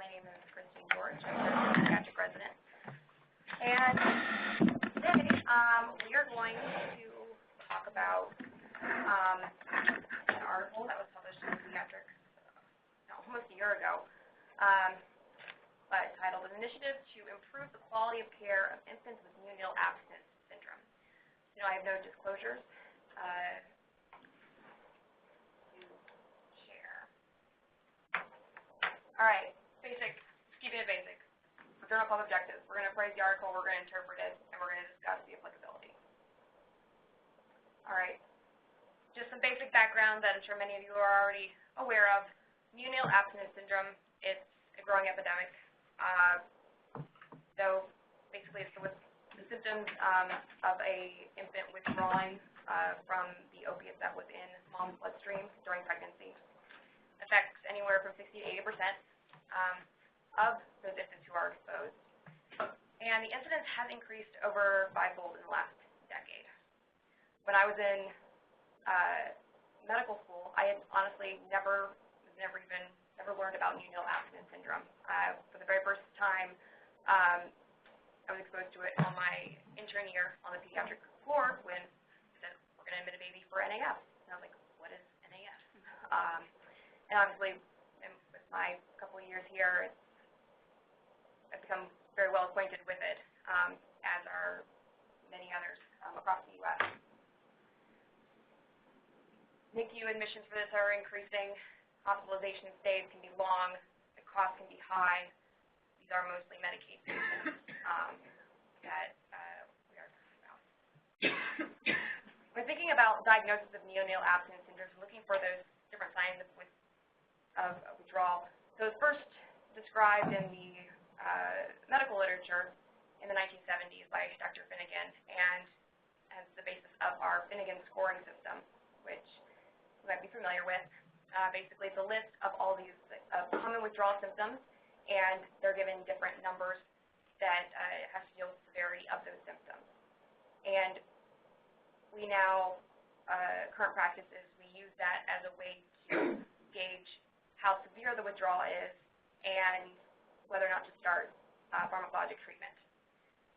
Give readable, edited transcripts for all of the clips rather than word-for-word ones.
name is Christine George. I'm a pediatric resident. And today, we are going to talk about an article that was published in Pediatric almost a year ago, titled Initiatives to Improve the Quality of Care of Infants with Neonatal Abstinence Syndrome. I have no disclosures. All right, keeping it basic. Journal Club objectives. We're going to appraise the article, we're going to interpret it, and we're going to discuss the applicability. All right, just some basic background that I'm sure many of you are already aware of. Neonatal abstinence syndrome, it's a growing epidemic. So basically it's the symptoms of a infant withdrawing from the opiates that was in mom's bloodstream during pregnancy. Affects anywhere from 60 to 80% of those infants who are exposed. And the incidence has increased over fivefold in the last decade. When I was in medical school, I had honestly never learned about neonatal abstinence syndrome. For the very first time, I was exposed to it on my intern year on the pediatric floor when they said, we're going to admit a baby for NAS. And I was like, what is NAS? And obviously, with my couple of years here, I've become very well acquainted with it, as are many others across the U.S. NICU admissions for this are increasing. Hospitalization stays can be long. The cost can be high. These are mostly Medicaid patients that we are talking about. We're thinking about diagnosis of neonatal abstinence syndrome, looking for those different signs of withdrawal. So it's first described in the medical literature in the 1970s by Dr. Finnegan, and as the basis of our Finnegan scoring system, which you might be familiar with. Basically, it's a list of all these common withdrawal symptoms, and they're given different numbers that have to deal with the severity of those symptoms. And we now, current practice is we use that as a way to gauge how severe the withdrawal is and whether or not to start pharmacologic treatment.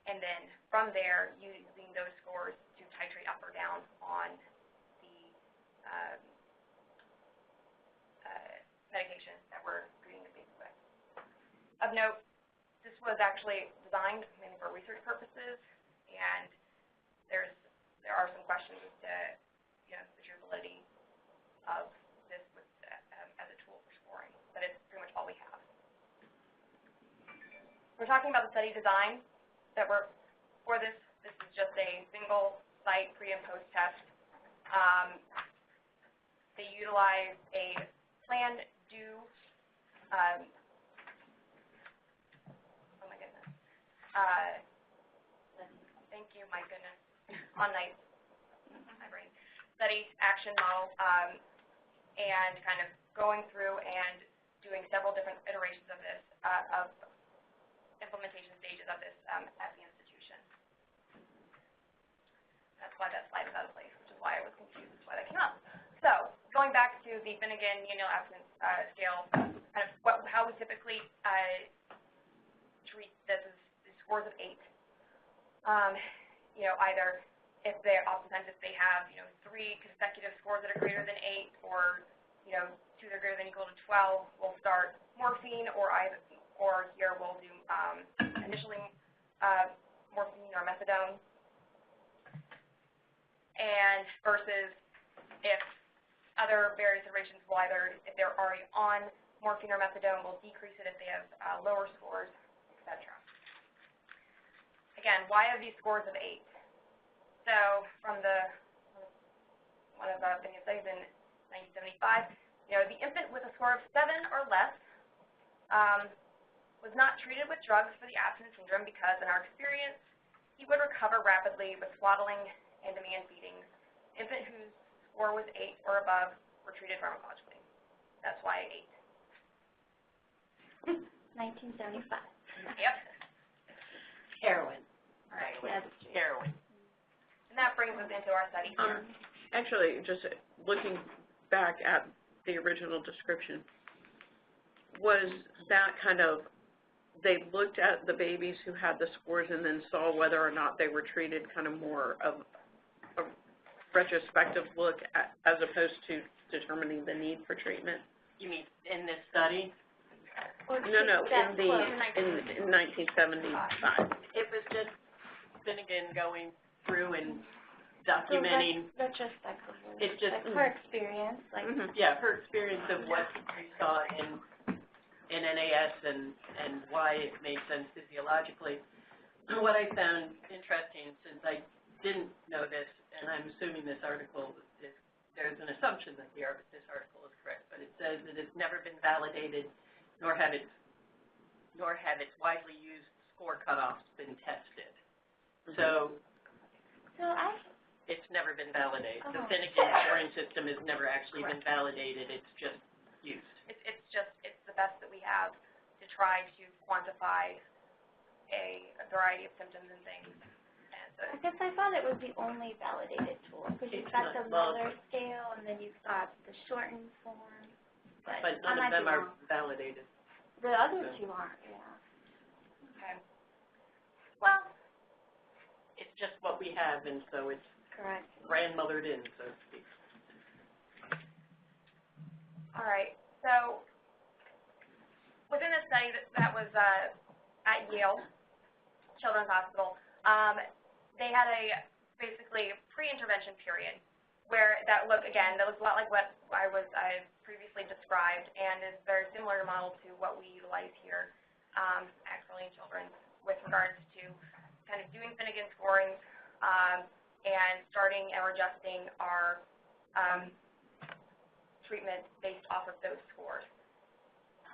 And then from there, using those scores to titrate up or down on the medication that we're treating the baby with. Of note, this was actually designed mainly for research purposes, and there are some questions as to the true validity of this as a tool for scoring, but it's pretty much all we have. We're talking about the study design that we're for this. This is just a single site pre and post test. They utilize a planned due. Oh my goodness. Thank you, my goodness. On night, my brain. Study action model, and kind of going through and doing several different iterations of this, of implementation stages of this at the institution. That's why that slide is out of place, which is why I was confused why that came up. So, going back to the Finnegan neonatal abstinence scale, kind of how we typically treat this is the scores of 8. Either oftentimes if they have 3 consecutive scores that are greater than 8, or 2 that are greater than or equal to 12, we'll start morphine, or here we'll do initially morphine or methadone, and versus if other various iterations will either, if they're already on morphine or methadone, we'll decrease it if they have lower scores, etc. Again, why are these scores of 8? So from one of Finnegan's studies in 1975, the infant with a score of 7 or less was not treated with drugs for the abstinence syndrome because, in our experience, he would recover rapidly with swaddling and demand feedings. Infant whose score was 8 or above were treated pharmacologically. That's why 8. 1975. Yep. Heroin. Right. That's heroin. And that brings us into our study here. Actually, just looking back at the original description, was that kind of, they looked at the babies who had the scores and then saw whether or not they were treated kind of more of a retrospective look at, as opposed to determining the need for treatment? You mean in this study? No, in 1975. It was just Finnegan going through and documenting. Retrospectively. It's just like her experience, like. Yeah, her experience of what we saw in NAS and why it made sense physiologically. What I found interesting, since I didn't know this, and I'm assuming this article is, there's an assumption that this article is correct, but it says that it's never been validated, nor have its widely used score cutoffs been tested. So it's never been validated. The Finnegan scoring system has never actually been validated. It's just used. It's the best that we have to try to quantify a variety of symptoms and things. And so I guess I thought it was the only validated tool, because you've got the Miller scale, and then you've got the shortened form. But none of them are validated. The other two aren't, yeah. Okay. Well, it's just what we have, and so it's correct. grandmothered in, so to speak. All right. So within the study that was at Yale Children's Hospital, they had a basically pre-intervention period where that looks a lot like what I previously described, and is very similar to model to what we utilize here at Carilion Children's with regards to kind of doing Finnegan scoring and starting or adjusting our treatment based off of those scores.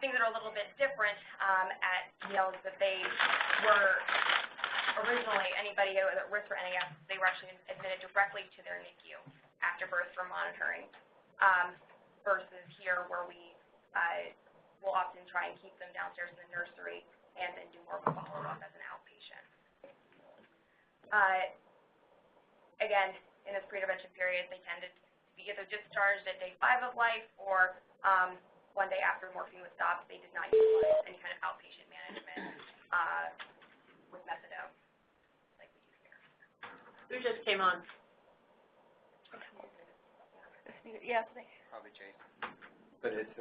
Things that are a little bit different at Yale is that they were originally, anybody at risk for NAS, they were actually admitted directly to their NICU after birth for monitoring, versus here where we will often try and keep them downstairs in the nursery and then do more of a follow-up as an outpatient. Again, in this pre-intervention period, they tended to be either discharged at day 5 of life or one day after morphine was stopped. They did not utilize any kind of outpatient management with methadone like we do here. Who just came on? Yeah. Probably Jason. But it's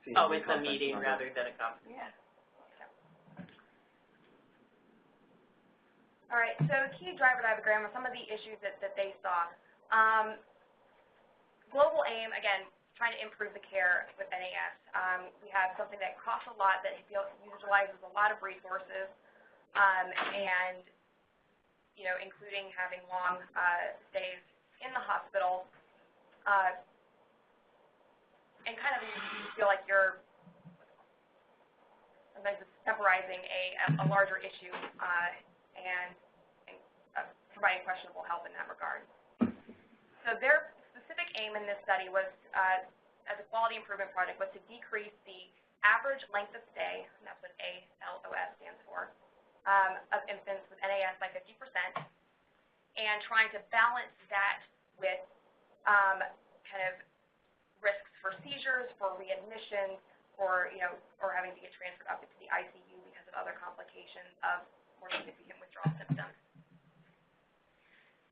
it's a meeting rather than a conference. Yeah. All right, so key driver diagram are some of the issues that they saw. Global aim, again, trying to improve the care with NAS. We have something that costs a lot, that utilizes a lot of resources, and, including having long stays in the hospital, and kind of you feel like you're sometimes it's temporizing a larger issue, and providing questionable help in that regard. So their specific aim in this study was, as a quality improvement project, was to decrease the average length of stay, and that's what ALOS stands for, of infants with NAS by 50%, and trying to balance that with kind of risks for seizures, for readmissions, or having to get transferred up into the ICU because of other complications of more significant withdrawal symptoms.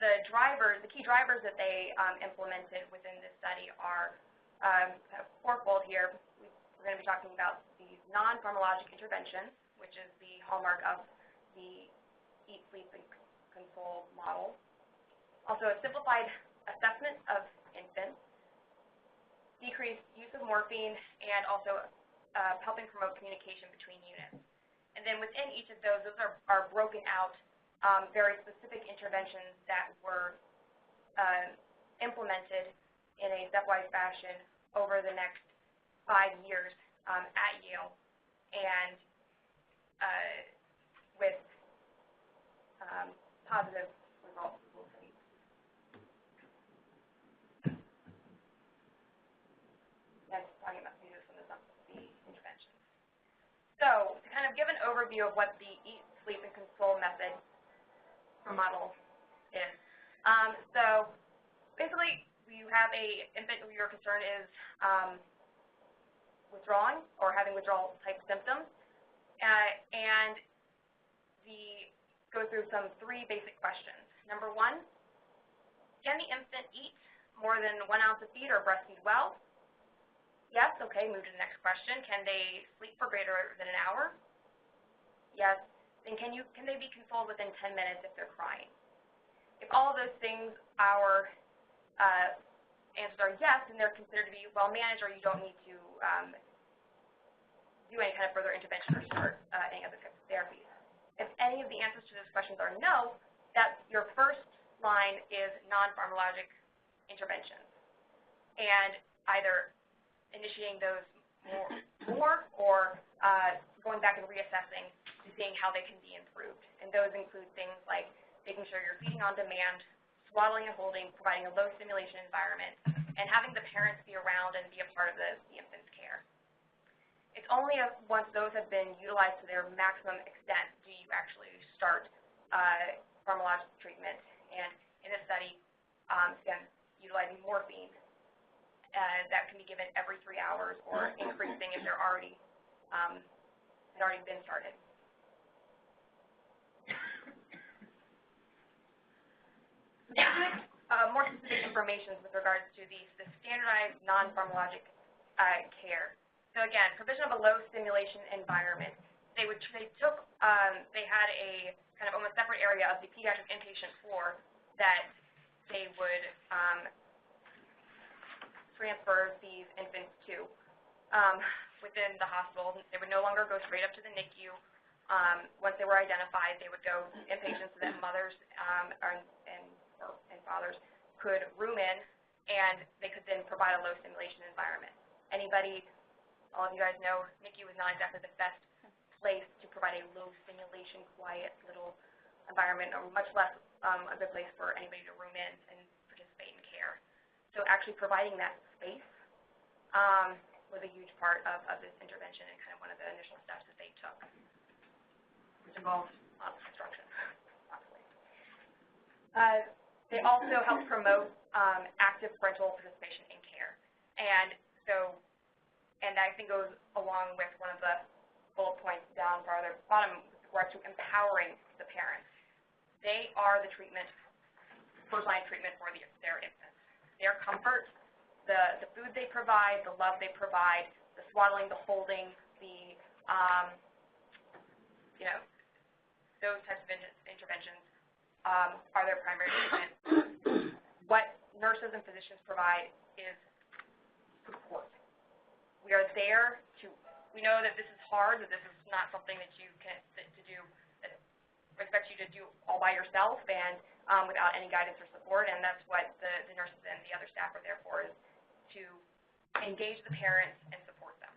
The key drivers that they implemented within this study are kind of fourfold here. We're going to be talking about these non-pharmacologic interventions, which is the hallmark of the Eat, Sleep, and Console model. Also, a simplified assessment of infants, decreased use of morphine, and also helping promote communication between units. And then within each of those are broken out very specific interventions that were implemented in a stepwise fashion over the next 5 years at Yale, and with positive results. We'll see. That's talking about some of the interventions. So to kind of give an overview of what the Eat, Sleep, and Console method model is. So basically, you have a infant who your concern is withdrawing or having withdrawal type symptoms, and go through three basic questions. Number one, can the infant eat more than 1 ounce of feed or breastfeed well? Yes, okay, move to the next question. Can they sleep for greater than an hour? Yes. Then can they be consoled within 10 minutes if they're crying? If all of those things, our answers are yes, then they're considered to be well managed, or you don't need to do any kind of further intervention or start any other type of therapies. If any of the answers to those questions are no, that your first line is non-pharmacologic interventions, and either initiating those more or going back and reassessing to seeing how they can be improved. And those include things like making sure you're feeding on demand, swaddling and holding, providing a low stimulation environment, and having the parents be around and be a part of the infant's care. It's only once those have been utilized to their maximum extent do you actually start pharmacologic treatment. And in this study, again, utilizing morphine that can be given every 3 hours or increasing if they're already had already been started. More specific information with regards to the standardized non-pharmacologic care. So again, provision of a low stimulation environment. They had a kind of almost separate area of the pediatric inpatient floor that they would transfer these infants to within the hospital. They would no longer go straight up to the NICU. Once they were identified, they would go inpatient so that mothers and fathers could room in, and they could then provide a low stimulation environment. All of you guys know, NICU is not exactly the best place to provide a low stimulation, quiet little environment, or much less a good place for anybody to room in and participate in care. So actually providing that space was a huge part of this intervention and kind of one of the initial steps that they took, which involved construction, obviously. They also helped promote active parental participation in care. And I think goes along with one of the bullet points down farther bottom, where to empowering the parents. They are the first-line treatment for their infants. Their comfort, the food they provide, the love they provide, the swaddling, the holding, those types of interventions are their primary treatment. What nurses and physicians provide is support. We are there we know that this is hard, that this is not something that you can expect you to do all by yourself and without any guidance or support, and that's what the nurses and the other staff are there for, is to engage the parents and support them.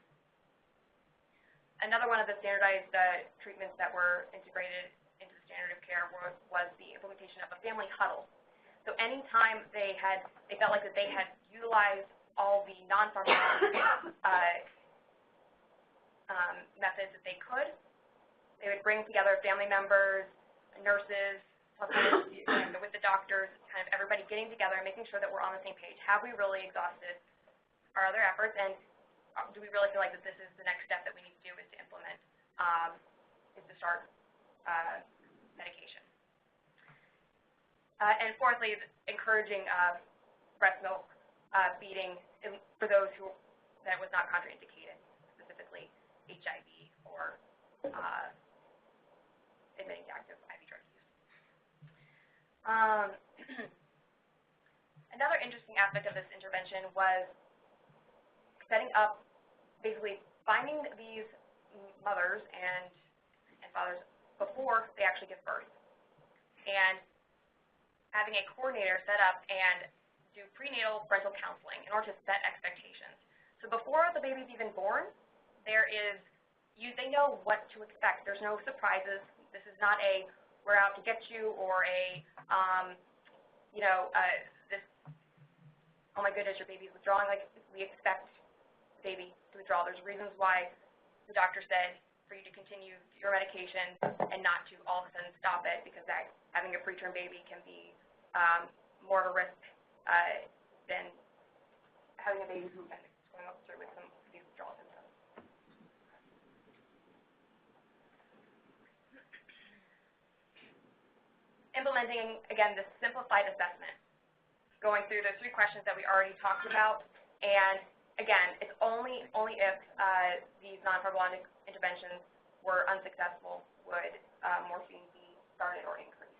Another one of the standardized treatments that were integrated into the standard of care was the implementation of a family huddle. So anytime they felt like that they had utilized all the non-pharmacologic methods that they could, they would bring together family members, nurses, with the doctors, kind of everybody getting together and making sure that we're on the same page. Have we really exhausted our other efforts, and do we really feel like that this is the next step that we need to do, is to implement, is to start medication. And fourthly, encouraging breast milk feeding for those that was not contraindicated, specifically HIV or admitting to active IV drug use. Another interesting aspect of this intervention was setting up, basically finding these mothers and fathers before they actually give birth, and having a coordinator set up and do prenatal parental counseling in order to set expectations. So before the baby's even born, they know what to expect. There's no surprises. This is not a we're out to get you, or this, oh my goodness, your baby's withdrawing. Like, we expect the baby to withdraw. There's reasons why the doctor said for you to continue your medication and not to all of a sudden stop it, because having a preterm baby can be more of a risk than having a baby who's going through with some of these withdrawal symptoms. implementing, again, this simplified assessment, going through those 3 questions that we already talked about, and again, it's only if these non-pharmacologic interventions were unsuccessful would morphine be started or increased.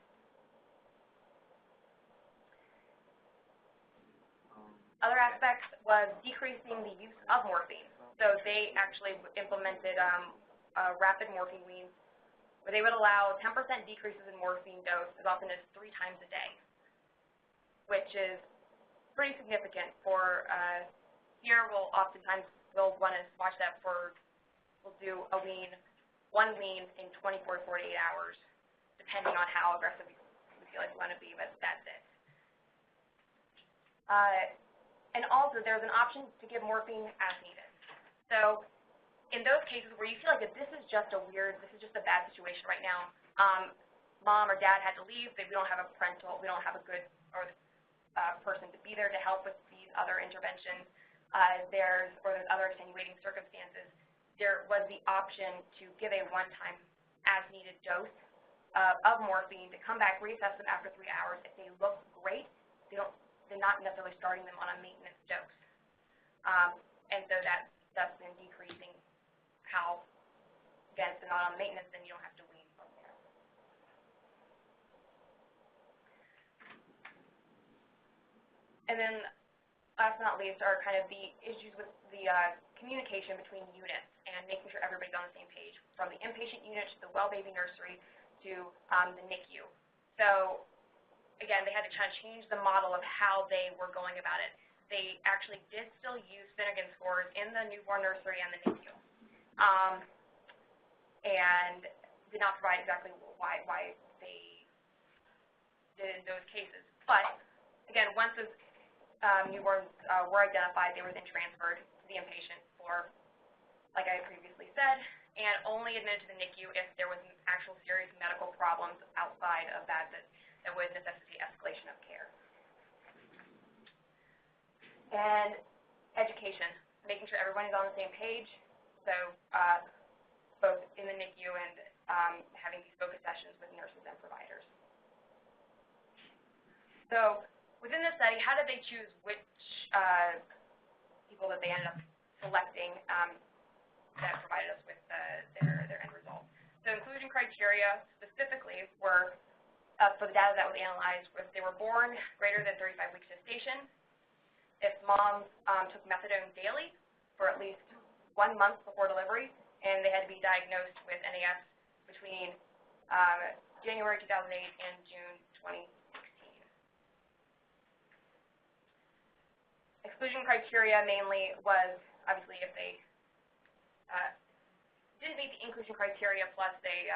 Other aspects was decreasing the use of morphine. So they actually implemented rapid morphine weans, where they would allow 10% decreases in morphine dose as often as 3 times a day, which is pretty significant for here we'll oftentimes want to watch that for, we'll do a wean, 1 wean in 24 to 48 hours, depending on how aggressive we feel like we want to be, but that's it. And also, there's an option to give morphine as needed. So in those cases where you feel like that this is just a bad situation right now, mom or dad had to leave, we don't have a good person to be there to help with these other interventions, there's other extenuating circumstances, there was the option to give a one-time as-needed dose of morphine to come back, reassess them after 3 hours. If they look great, they're not necessarily starting them on a maintenance dose. And so that's been decreasing how, again, if they're not on maintenance, then you don't have to wean from there. And then, last but not least, are kind of the issues with the communication between units and making sure everybody's on the same page, from the inpatient unit to the well baby nursery to the NICU. So, again, they had to kind of change the model of how they were going about it. They actually did still use Finnegan scores in the newborn nursery and the NICU, and did not provide exactly why they did in those cases. But, again, once those newborns were identified, they were then transferred to the inpatient for, like I previously said, and only admitted to the NICU if there was actual serious medical problems outside of that would necessitate escalation of care. And education, making sure everyone is on the same page, so both in the NICU and having these focus sessions with nurses and providers. So within this study, how did they choose which people that they ended up selecting that provided us with their end result? So inclusion criteria specifically were for the data that was analyzed, if they were born greater than 35 weeks gestation, if moms took methadone daily for at least 1 month before delivery, and they had to be diagnosed with NAS between January 2008 and June 2016. Exclusion criteria mainly was, obviously, if they didn't meet the inclusion criteria, plus they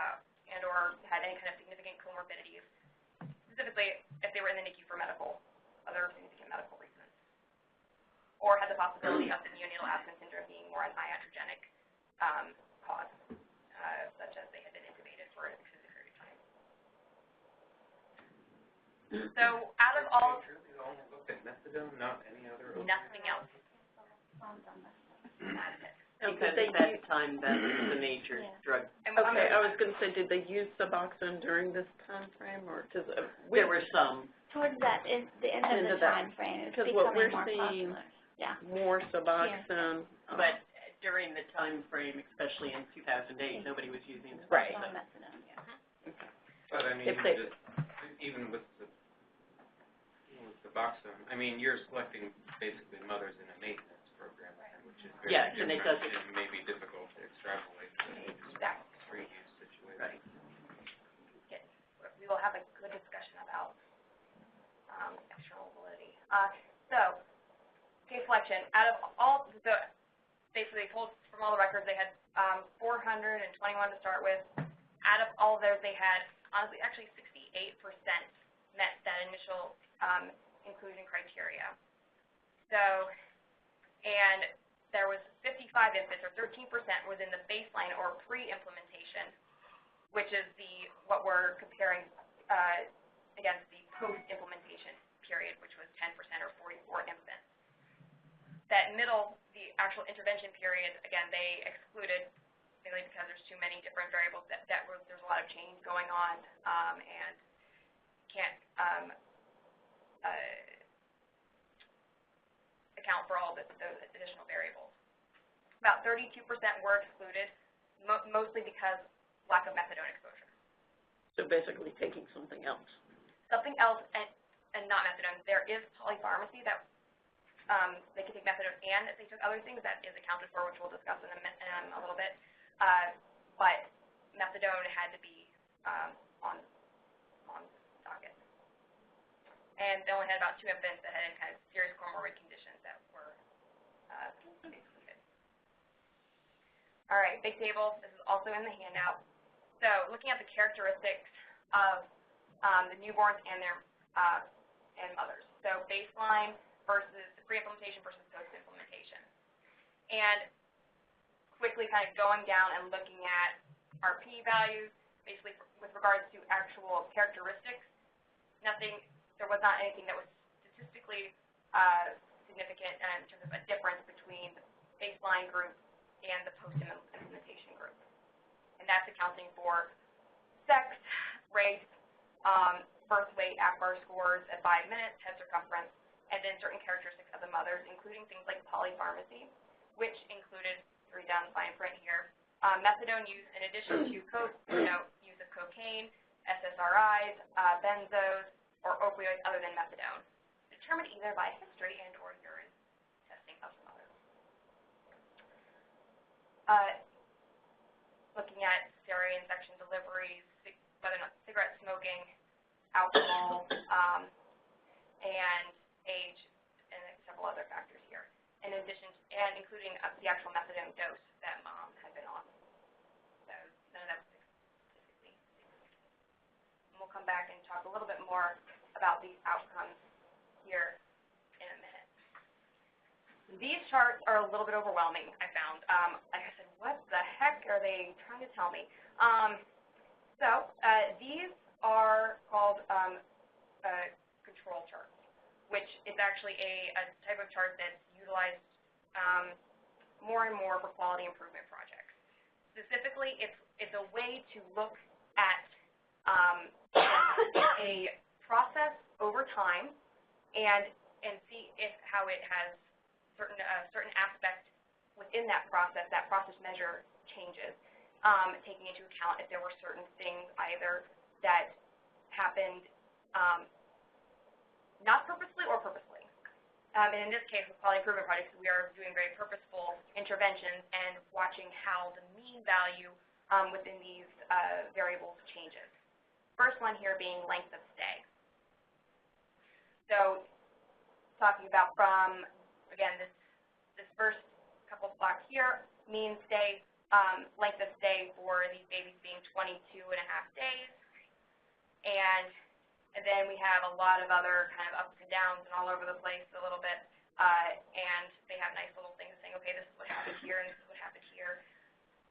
and/or had any kind of significant comorbidities, specifically if they were in the NICU for other significant medical reasons, or had the possibility of the neonatal abstinence syndrome being more an iatrogenic cause, such as they had been intubated for an extended period of time. So out of all... They really only looked at methadone, not any other opioid? Nothing else. That's it. Because at that time, that was the major drug. Okay, I was going to say, did they use Suboxone during this time frame, or because There were some. Towards the end of the time frame, it's because becoming what we're more seeing popular. Yeah. more Suboxone, But during the time frame, especially in 2008, nobody was using it. Right. Methadone, yeah. But I mean, even with Suboxone, I mean, you're selecting basically mothers in a maintenance program, which is very different and may be difficult to extrapolate to free use situation. Right. Yes. We will have a good discussion about external validity. So, case selection. Out of all, basically told from all the records, they had 421 to start with. Out of all of those, they had, honestly, actually 68% met that initial inclusion criteria. So, and there was 55 infants, or 13%, was in the baseline or pre-implementation, which is what we're comparing against the post-implementation period, which was 10% or 44 infants. That middle, the actual intervention period, again, they excluded, mainly because there's too many different variables there's a lot of change going on, and 32% were excluded, mostly because lack of methadone exposure. So basically taking something else. Something else and not methadone. There is polypharmacy that they can take methadone and if they took other things, that is accounted for, which we'll discuss in a little bit. But methadone had to be on docket. And they only had about 2 infants that had any kind of serious comorbid conditions that were excluded. All right, big table. This is also in the handout. So looking at the characteristics of the newborns and their and mothers. So baseline versus pre-implementation versus post-implementation. And quickly kind of going down and looking at our p-values, basically with regards to actual characteristics. There was not anything that was statistically significant in terms of a difference between the baseline group and the post-implementation group. And that's accounting for sex, race, birth weight, APGAR scores at 5 minutes, head circumference, and then certain characteristics of the mothers, including things like polypharmacy, which included, 3 down the fine print here, methadone use in addition to use of cocaine, SSRIs, benzos, or opioids other than methadone, determined either by history and or urine testing of the mother. Looking at cesarean section deliveries, whether or not cigarette smoking, alcohol, and age, and several other factors here. In addition, and including the actual methadone dose that mom had been on. So none of that was statistically significant. And we'll come back and talk a little bit more about these outcomes here in a minute. These charts are a little bit overwhelming, I found. Like I said, what the heck are they trying to tell me? These are called control charts, which is actually a type of chart that's utilized more and more for quality improvement projects. Specifically, it's a way to look at a process over time and see how it has certain aspects within that process measure changes, taking into account if there were certain things either that happened not purposely or purposely. And in this case, with quality improvement projects, we are doing very purposeful interventions and watching how the mean value within these variables changes. First one here being length of stay. So talking about from, again, this first couple blocks here, mean stay, length of stay for these babies being 22.5 days. And then we have a lot of other kind of ups and downs and all over the place a little bit. And they have nice little things saying, okay, this is what happened here and this is what happened here.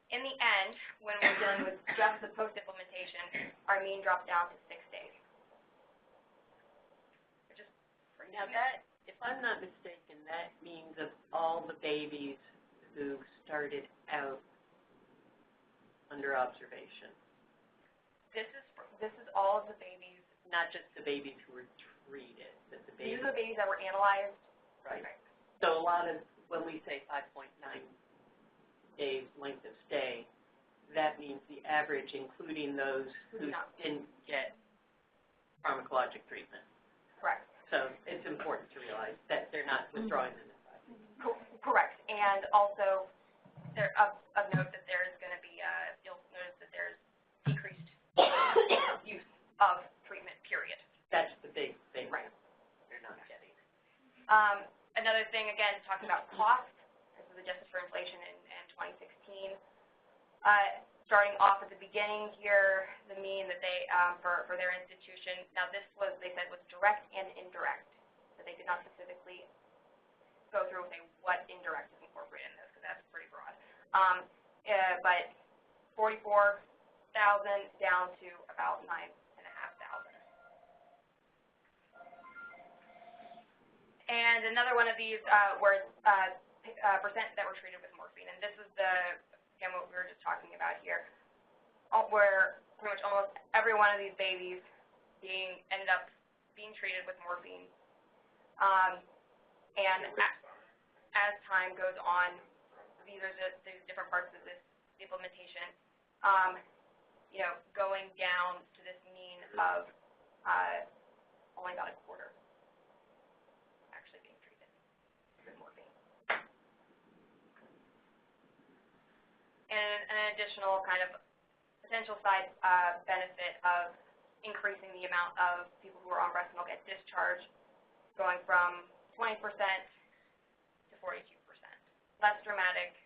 In the end, when we're dealing with just the post-implementation, our mean drops down to 6 days. Which is pretty Now that, if I'm not mistaken, that means of all the babies who started out under observation. This is all of the babies. Not just the babies who were treated, but the babies. These are the babies that were analyzed. Right. So a lot of, when we say 5.9 days length of stay, that means the average, including those who didn't get pharmacologic treatment. Correct. So it's important to realize that they're not withdrawing them in 5 days. Correct. And also, of note that there is going to be, you'll notice that there's decreased use of treatment, period. That's the big thing. Right. They're not getting. Another thing, again, talking about cost. This is adjusted for inflation in 2016. Starting off at the beginning here, the mean that they, for their institution, now this was, they said, was direct and indirect. So they did not specifically go through and say what indirect is incorporated in this, because that's pretty broad. But 44,000 down to about 9,500. And another one of these were percent that were treated with morphine. And this is again, what we were just talking about here, where pretty much almost every one of these babies ended up being treated with morphine. And as time goes on, these are the different parts of this implementation. Going down to this mean of only about a quarter actually being treated with morphine. And an additional kind of potential side benefit of increasing the amount of people who are on breast milk at discharge, going from 20% to 42%. Less dramatic,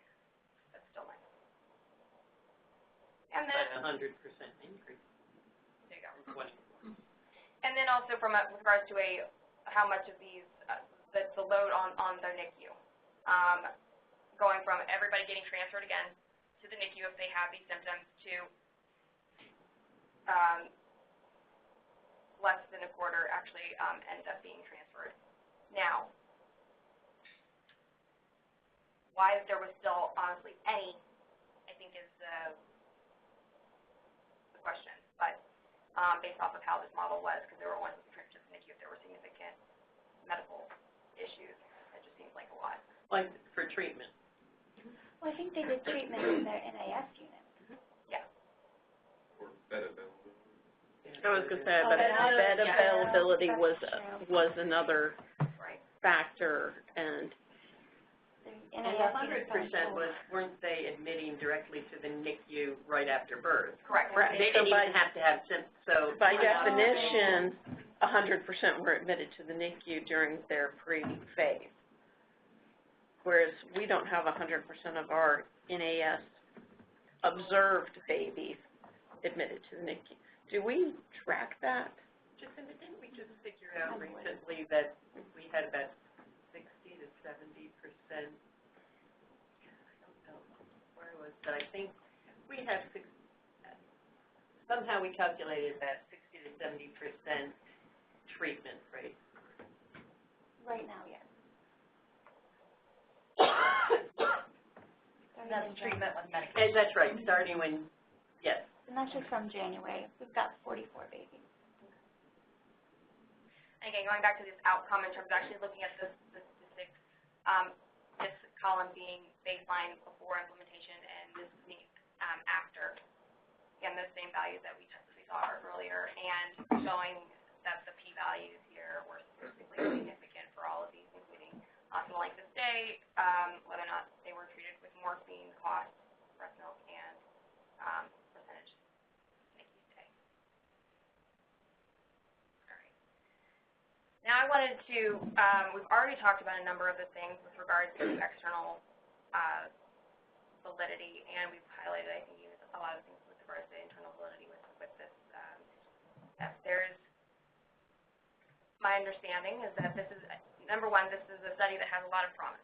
but still nice. And then About 100% increase. There you go. From 20. And then also with regards to how much of these the load on the NICU, going from everybody getting transferred again to the NICU if they have these symptoms to less than a quarter actually end up being transferred. Now, why there was still honestly any, I think is the question, but based off of how this model was, because they were only looking for the NICU if there were significant medical issues. It just seems like a lot. Like for treatment. Well, I think they did treatment in their NAS unit. Yeah. Or bed availability. I was going to say, but bed availability was another Right. factor, and And 100% weren't they admitting directly to the NICU right after birth? Correct. They didn't even have to have symptoms, so. by definition, 100% were admitted to the NICU during their pre-phase. Whereas we don't have 100% of our NAS observed babies admitted to the NICU. Do we track that? Jacinda, didn't we just figure out recently that we had about 60 to 70%? I don't know where it was, but I think we have somehow we calculated that 60 to 70% treatment rate. Right now, yes. That's treatment with medication. And that's right, starting when, yes. And that's just from January. We've got 44 babies. And again, going back to this outcome in terms of actually looking at the statistics, this column being baseline before implementation and this being after, again, those same values that we saw earlier, and showing that the p-values here were statistically significant for all of these, including hospital length of stay, whether or not they were treated with morphine, cost, breast milk, and percentage NICU stay. All right. Now I wanted to, we've already talked about a number of the things with regards to external validity, and we've highlighted, I think, a lot of things with regards to internal validity with this test. There's, my understanding is that this is, number one, this is a study that has a lot of promise.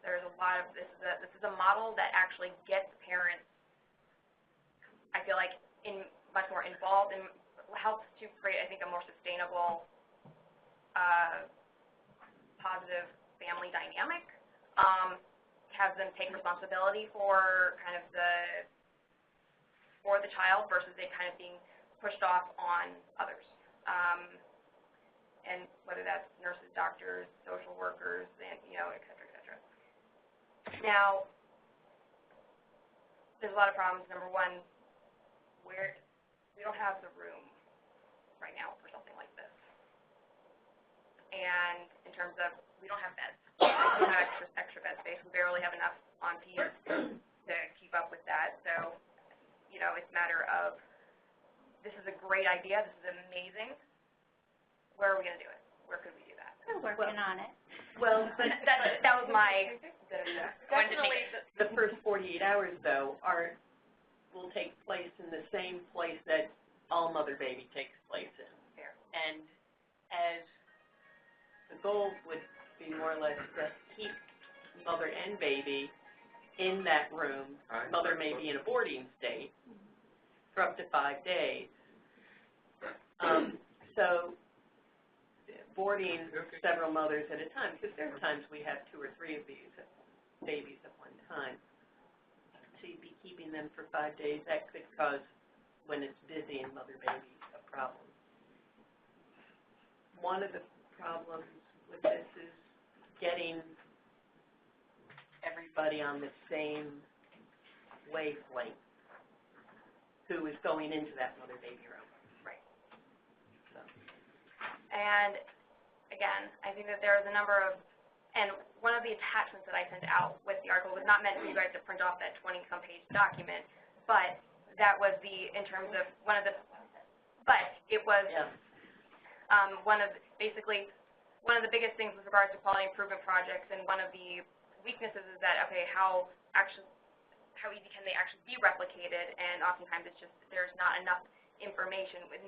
There's a lot of, this is a model that actually gets parents, I feel like, much more involved and helps to create, I think, a more sustainable, positive family dynamic. Has them take responsibility for kind of for the child versus it kind of being pushed off on others. And whether that's nurses, doctors, social workers, and, et cetera, et cetera. Now, there's a lot of problems. Number one, we don't have the room right now for something like this. And in terms of, we don't have beds. We don't have extra bed space. We barely have enough on P's to keep up with that. So, it's a matter of, this is a great idea. This is amazing. Where are we going to do it? Where could we do that? We're working on it. Well, but that was my definitely the first 48 hours, though, will take place in the same place that all mother-baby takes place in. Fair. And as the goal would be more or less to keep mother and baby in that room. Mother may be in a boarding state for up to 5 days. So boarding several mothers at a time, because there are times we have 2 or 3 of these babies at one time. So you'd be keeping them for 5 days. That could cause, when it's busy in mother-baby, a problem. One of the problems with this is getting every everybody on the same wavelength who is going into that mother-baby room. Right. So. And again, I think that there's a number of, and one of the attachments that I sent out with the article was not meant for you guys to print off that 20-some page document, but that was in terms of but it was one of the biggest things with regards to quality improvement projects, and one of the weaknesses is that, okay, how easy can they actually be replicated, and oftentimes it's just there's not enough information in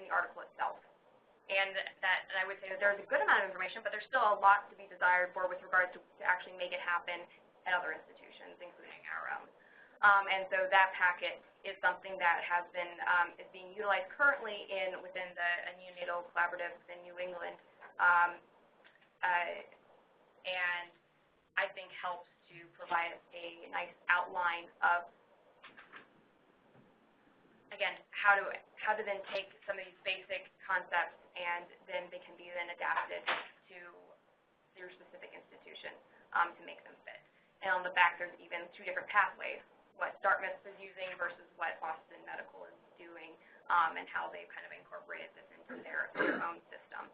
the article itself. And I would say that there's a good amount of information, but there's still a lot to be desired for with regards to actually make it happen at other institutions, including our own. And so that packet is something that has been is being utilized currently within the Neonatal Collaborative in New England, and I think helps to provide a nice outline of, again, how to then take some of these basic concepts and then they can be adapted to your specific institution to make them fit. And on the back, there's even 2 different pathways, what Dartmouth is using versus what Boston Medical is doing, and how they've kind of incorporated this into their own system.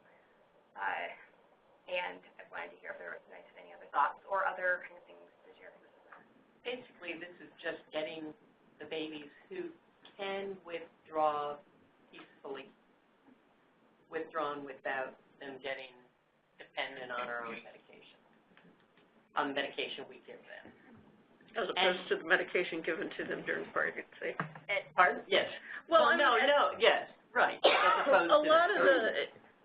And I wanted to hear if you guys had any other thoughts or other kind of things to share. Basically, this is just getting the babies who can withdraw peacefully, withdrawn without them getting dependent on our own medication, on the medication we give them. As opposed to the medication given to them during pregnancy. Pardon? Yes. Well, Yes, right. As opposed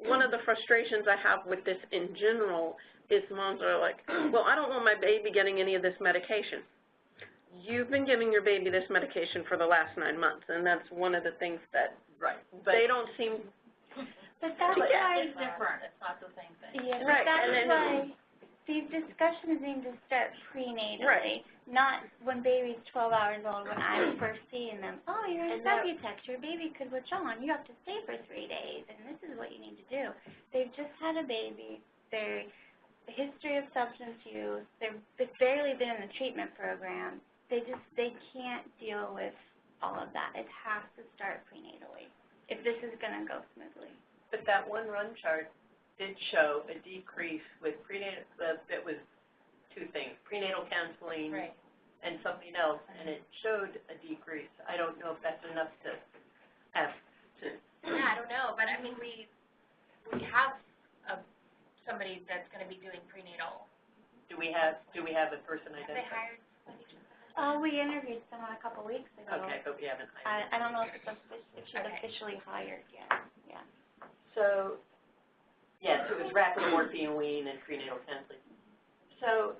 one of the frustrations I have with this in general is moms are like, well, I don't want my baby getting any of this medication. You've been giving your baby this medication for the last 9 months, and that's one of the things that they don't seem But that's to get. why, It's different, it's not the same thing. yeah, Right, that's and then- why these discussions need to start prenatally, Right. not when baby's 12 hours old, when I'm first seeing them. Oh, you're in And that- Subutex, your baby could withdraw, and you have to stay for 3 days, and this is what you need to do. They've just had a baby, their history of substance use, they've barely been in the treatment program. They can't deal with all of that. It has to start prenatally if this is going to go smoothly. But that one run chart did show a decrease with prenatal, that was 2 things, prenatal counseling Right. and something else, and it showed a decrease. I don't know if that's enough to have to. Yeah, I don't know, but I mean, we have somebody that's going to be doing prenatal. Do we have a person Have they identified? hired somebody? We interviewed someone a couple weeks ago. Okay, but we haven't hired. I don't know if she's Okay. officially hired yet. Yeah. So, yes, it was rapid morphine wean and prenatal counseling. So,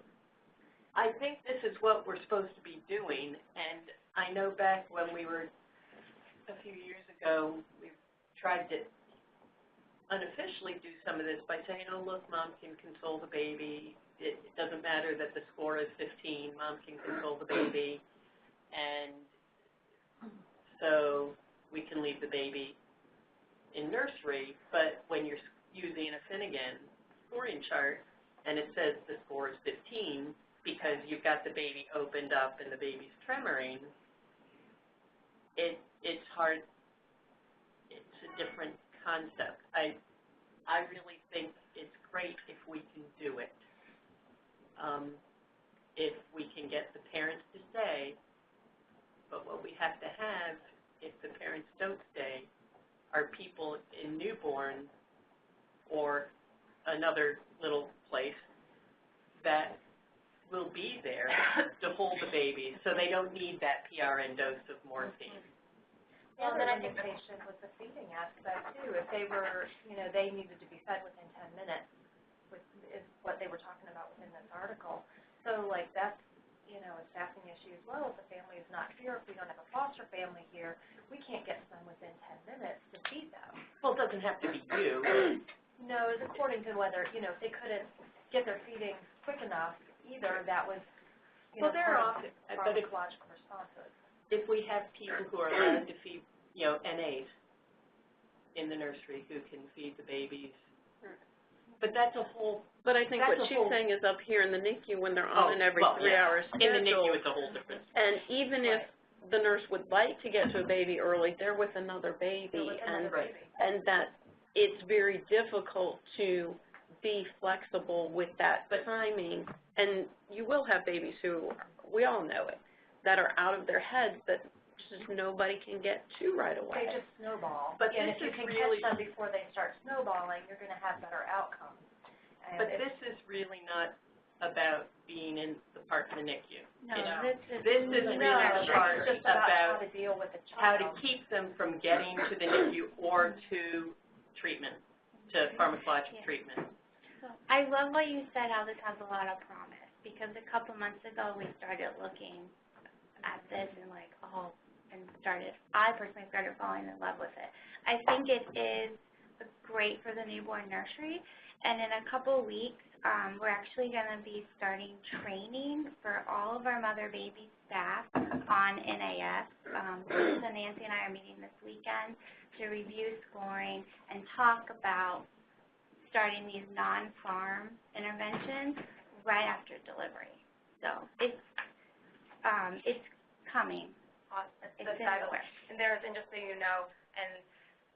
I think this is what we're supposed to be doing, and I know back when we were, a few years ago, we tried to unofficially do some of this by saying, oh, look, mom can console the baby. It doesn't matter that the score is 15, mom can console the baby, and so we can leave the baby in nursery, but when you're using a Finnegan scoring chart and it says the score is 15 because you've got the baby opened up and the baby's tremoring, it's hard, it's a different concept. I really think it's great if we can do it. If we can get the parents to stay, but what we have to have, if the parents don't stay, are people in newborn or another little place that will be there to hold the baby so they don't need that PRN dose of morphine. Well, then I think patient with the feeding aspect too. If they were, they needed to be fed within 10 minutes, is what they were talking about within this article. So like that's, a staffing issue as well. If the family is not here, if we don't have a foster family here, we can't get some within 10 minutes to feed them. Well, it doesn't have to be you. No, it's according to whether, if they couldn't get their feeding quick enough, either that was, Well, there are often, but if pharmacological responses. if we have people who are allowed to feed, NAs in the nursery who can feed the babies, But that's a whole, But I think That's what a she's whole- saying is up here in the NICU, when they're on an every 3-hour schedule. In the NICU, it's a whole different. And even if the nurse would like to get to a baby early, they're with another baby, and that it's very difficult to be flexible with that timing. And you will have babies who, we all know it, that are out of their heads that just nobody can get to right away. They just snowball. But And this if you is can really- catch them before they start snowballing, you're gonna have better outcomes. And But this is really not about being in the part of the NICU. No, It's- this is This is really the part it's just about how about to deal with the how child. to keep them from getting to the NICU or to treatment, to pharmacologic treatment. So I love what you said, how this has a lot of promise, because a couple months ago, we started looking at this and I personally started falling in love with it. I think it is great for the newborn nursery, and in a couple weeks, we're actually going to be starting training for all of our mother-baby staff on NAS. So Nancy and I are meeting this weekend to review scoring and talk about starting these non-farm interventions right after delivery. So it's coming. Awesome. It's That's in fabulous. the works. And just so you know, and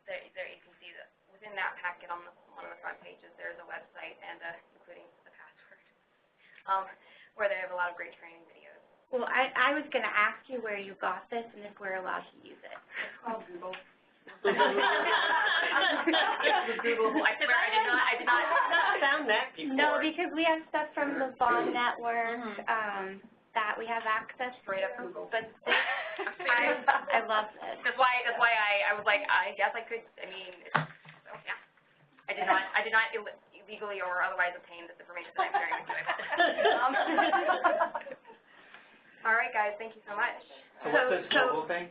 there you can see that within that packet on one of the front pages, there's a website and including the password, where they have a lot of great training videos. Well, I was going to ask you where you got this and if we're allowed to use it. It's called Google. Google. I swear I did not Found that before. No, because we have stuff from the Bond Network that we have access straight up to. Google. But this, I love this. That's why I was like, I guess I could. I mean, so, yeah. I did not illegally or otherwise obtain this information that I'm sharing with you. All right, guys. Thank you so much. So what's this Google thing?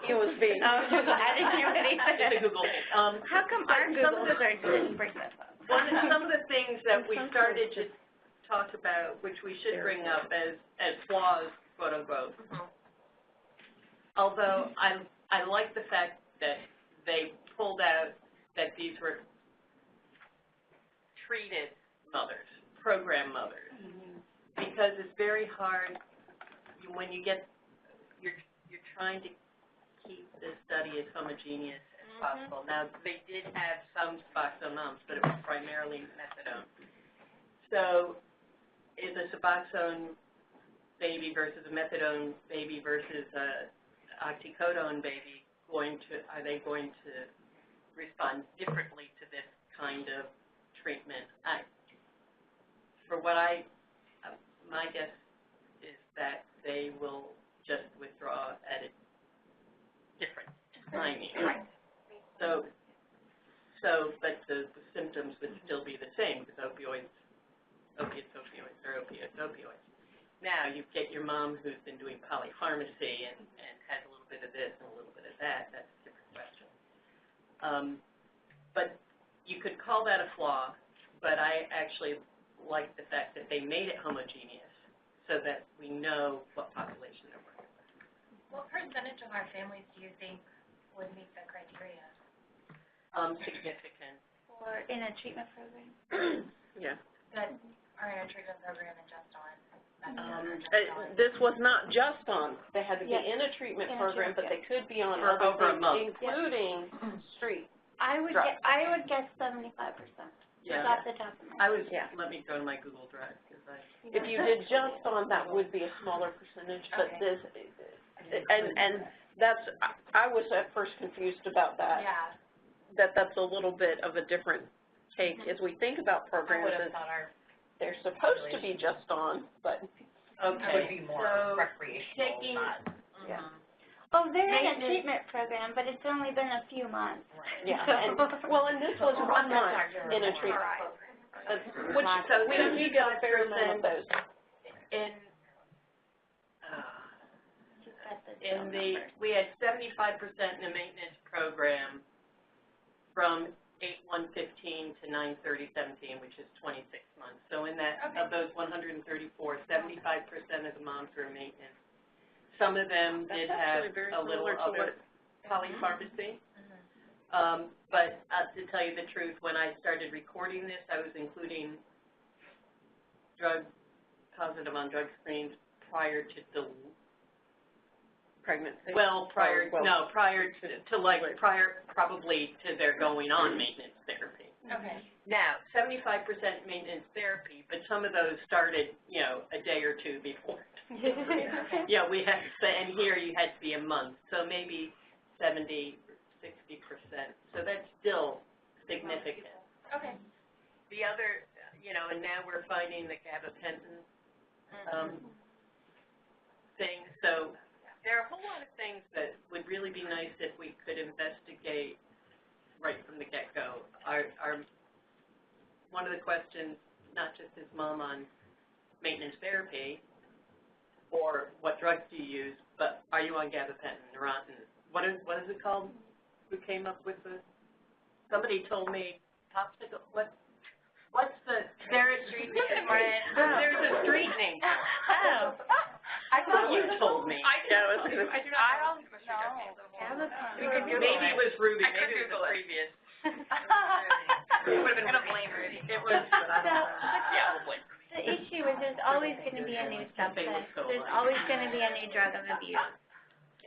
It was being. I didn't hear what he said. It's a Google. How come our Google search didn't bring this up? Some of the things that we started to talk about, which we should bring up as flaws, quote unquote. Although I like the fact that they pulled out that these were treated mothers, program mothers, because it's very hard when you get you're trying to keep the study as homogeneous as possible. Now, they did have some Suboxone moms, but it was primarily methadone. So is a Suboxone baby versus a methadone baby versus a oxycodone baby are they going to respond differently to this kind of treatment? My guess is that they will just withdraw at a different timing. But the symptoms would still be the same because opiates are opioids. Now, you get your mom who's been doing polypharmacy and has a little bit of this and a little bit of that. That's a different question. But you could call that a flaw, but I actually like the fact that they made it homogeneous so that we know what population they're working with. What percentage of our families do you think would meet the criteria? Significant. Or in a treatment program? Yeah. That are in a treatment program and just on? This was not just on. They had to be Yes. in a treatment In a program, but treatment, they could be on For other over a things, month. including street. I would guess 75%. Yeah. Off the top of my head. Let me go to my Google Drive because If you did just on, that would be a smaller percentage, but Okay. and that's, I was at first confused about that. Yeah. That's a little bit of a different take as we think about I programs. would have thought They're supposed to be just on, but okay. be more So recreational, taking, not, yeah. Oh, they're in a Maintenance. treatment program, but it's only been a few months. Yeah, and this was 1 month in a treatment program. Which, so we don't need to go a fair amount of those. We had 75% in the maintenance program from 8/1/15 to 9/30/17, which is 26 months. So in that, of those 134, 75% of the moms were in maintenance. Some of them did have a little other polypharmacy. But to tell you the truth, when I started recording this, I was including positive on drug screens prior to the pregnancy. prior probably to their going on maintenance therapy. Okay. Now, 75% maintenance therapy, but some of those started, a day or two before. Yeah, we had to say, and here you had to be a month, so maybe 70, 60%. So that's still significant. Okay. The other, and now we're finding the gabapentin thing. So there are a whole lot of things that would really be nice if we could investigate right from the get-go. One of the questions, not just is mom on maintenance therapy, or what drugs do you use, but are you on gabapentin, Neurontin? What is it called? Who came up with the? Somebody told me popsicle. What's the? There's a street name. There's a street name. Oh. I thought you told me. I do not know. Maybe it was Ruby. Maybe it was the previous. We would have been going to blame Ruby. It was, but I don't know. Yeah, we'll blame. The issue is there's always going to be a new substance. There's always going to be a new drug of abuse.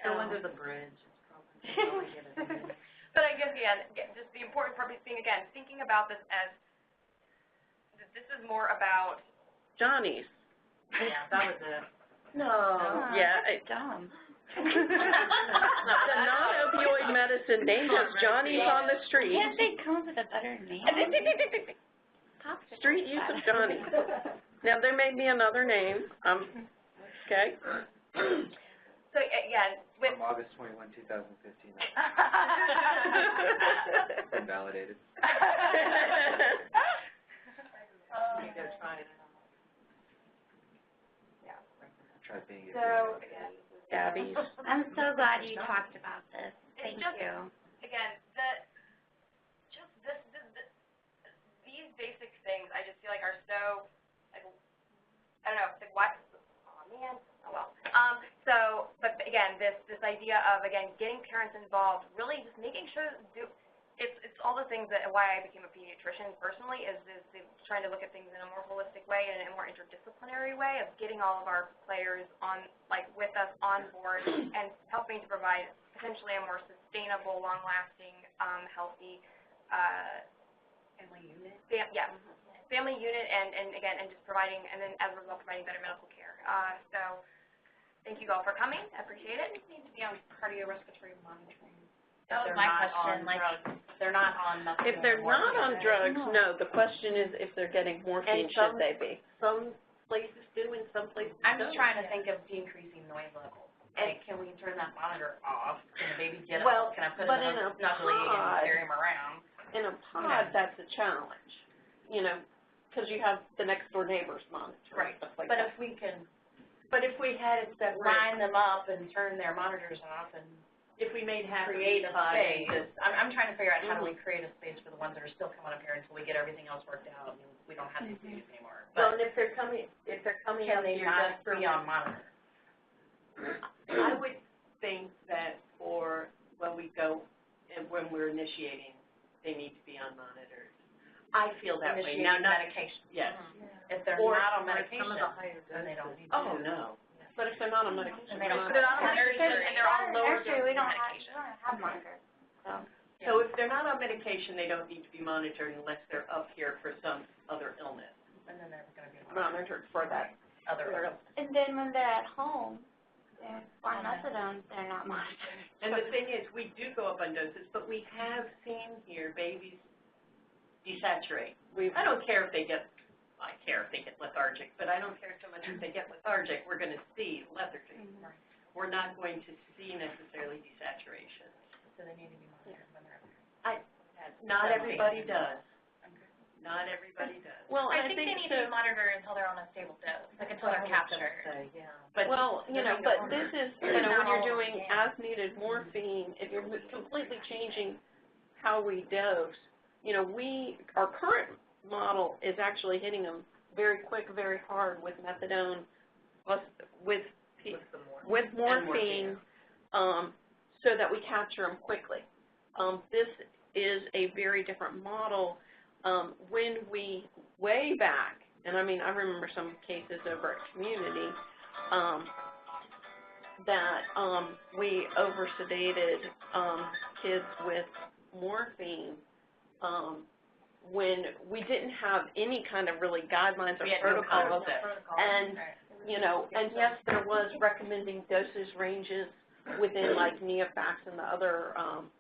Go under the bridge. But I guess, again, just the important part being, again, thinking about this as, this is more about. Johnny's. Yeah, that was it. No. Yeah. Dumb. The non-opioid medicine named as Johnny's on the street. Can't they come up with a better name? Street use of Johnny's. Now, there may be another name. Okay. So, again, with. From August 21, 2015. Been validated. They're trying it out. Yeah. Try being So, again. Gabby's. I'm so glad you talked about this. Thank just, you. Again, these basic things, I just feel like are so, like, I don't know, like what, oh man, oh well. But again, this idea of, again, getting parents involved, really just making sure, it's all the things that, why I became a pediatrician personally, is trying to look at things in a more holistic way and in a more interdisciplinary way of getting all of our players on, like, with us on board and helping to provide potentially a more sustainable, long-lasting, healthy, family unit? Family unit and again, and just providing, and then as a result, providing better medical care. So thank you all for coming. I appreciate it. Need to be on cardiorespiratory monitoring. That was my question, like, They're not on nothing. If they're not on drugs, no. The question is if they're getting morphine, should they be? Some places do and some places I'm just don't. trying to think of decreasing noise levels. Like, can we turn that monitor off? Can the baby get Well, up? Can I put but him in a snuggly and pod- carry him around? In a pod, that's a challenge, because you have the next door neighbors monitor. Right. Stuff like But that. if we can But if we had it separate, line them up and turn their monitors off and if we made half of create each a pod space, into- I'm trying to figure out how do we create a space for the ones that are still coming up here until we get everything else worked out and we don't have these issues anymore. Well, But and if they're coming can up they here not just for be on monitor? I would think that for when we go and when we're initiating, they need to be on monitors. I feel that way. Now, Initiating not, medication. yes. If they're Or- not on or some medication, of the higher then they don't need to. Oh, no. But if they're not on medication, And they don't- They're not on medication and they're on lower Actually, dose we don't medication. have monitors. So if they're not on medication, they don't need to be monitored unless they're up here for some other illness. And then they're going to be monitored for that. other. And then when they're at home, they're on methadone, they're not monitored. And the thing is, we do go up on doses, but we have seen here babies desaturate. I don't care if they get, I care if they get lethargic, but I don't care so much if they get lethargic. We're going to see lethargy. We're not going to see necessarily desaturation. So they need to be monitored when they're Not everybody does. Not everybody does. Well, I think they need to be monitored until they're on a stable dose, like until they're captured. But well, but this is, when you're doing as-needed morphine, if you're completely changing how we dose, our current model is actually hitting them very quick, very hard with methadone, plus with morphine, so that we capture them quickly. this is a very different model. When we, way back, and I mean, I remember some cases over at Community, that we over-sedated kids with morphine when we didn't have any kind of really guidelines or protocols. And, you know, and yes, there was recommending dosage ranges within like Neofax and the other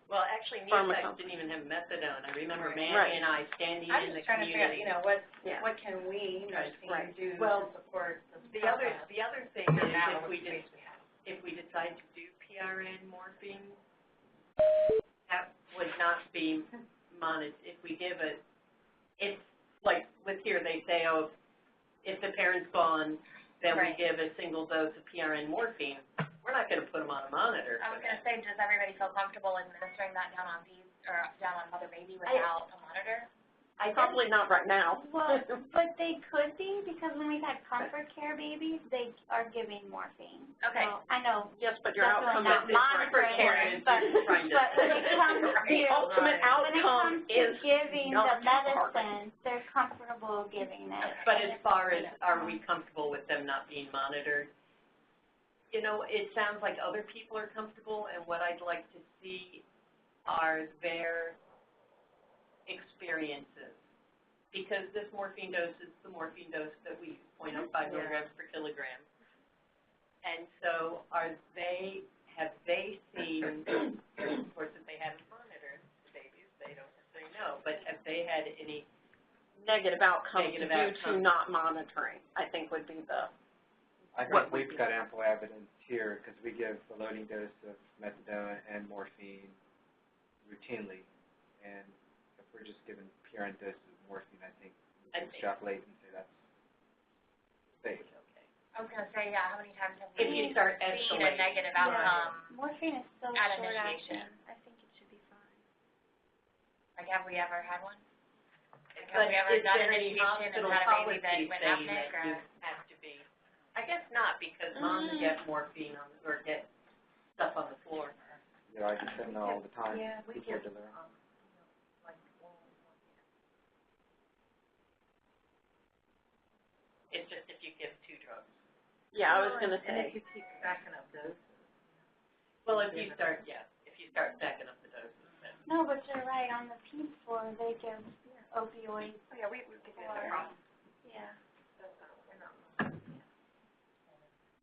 well, actually, Neofax didn't even have methadone. I remember Manny and I standing in the community. You know, what can we, nursing, do well, to support the other thing is if we decide to do PRN morphine, that would not be monitored. If we give it, it's like with here they say, oh, if the parent's gone, then we give a single dose of PRN morphine. We're not going to put them on a monitor. I was going to say, does everybody feel comfortable administering that down on these or down on mother baby without a monitor? Probably not right now. Well, but they could be, because when we've had comfort care babies, they are giving morphine. Okay. So I know. Yes, but your outcome not is monitoring different. but when it comes to The ultimate outcome is giving not the medicine, they're comfortable giving it. But as far as are we comfortable with them not being monitored, you know, it sounds like other people are comfortable, and what I'd like to see are their experiences. Because this morphine dose is the morphine dose that we use, 0.05 milligrams per kilogram. And so have they seen, of course, if they haven't monitored the babies, they don't necessarily know, but have they had any negative outcomes due to not monitoring, I think would be the I think we've got ample evidence here because we give a loading dose of methadone and morphine routinely, and if we're just given PRN doses of morphine, I think we can extrapolate and say that's safe. okay? I was going to say, yeah, how many times have we If you start seen a escalating. negative outcome? Morphine is so At short initiation. acting. I think it should be fine. Like, have we ever had one? Like, But have we ever is done there an any initiation and hospital had a baby that policy went saying apneic that you or? have to be? I guess not, because moms get morphine on or get stuff on the floor. Yeah, I get them all the time. Yeah, we Before give, delivery. like, It's just if you give 2 drugs. Yeah, I was going to and say. if you keep backing up doses. Well, if you start backing up the doses, then. No, but you're right, on the PEDS floor, they give opioids. Oh, yeah, we give it no problem. Yeah.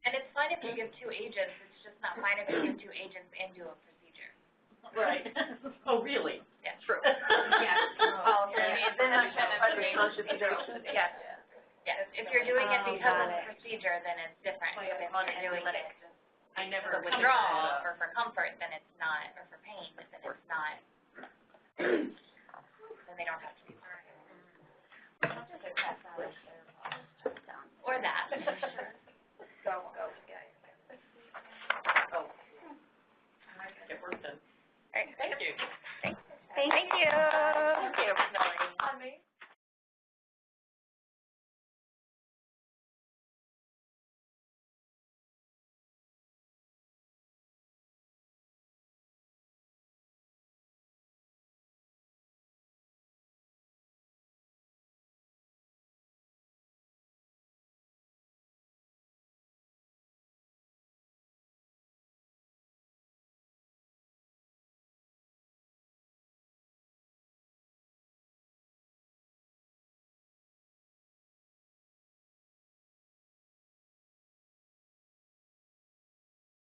And it's fine if you give 2 agents, it's just not fine if you give 2 agents and do a procedure. Right. Oh, really? Yeah. True. Yeah. Well, Then yes. Yes, if you're doing it because of the procedure, then it's different. But if you're doing it I never for withdrawal or for comfort, then it's not, or for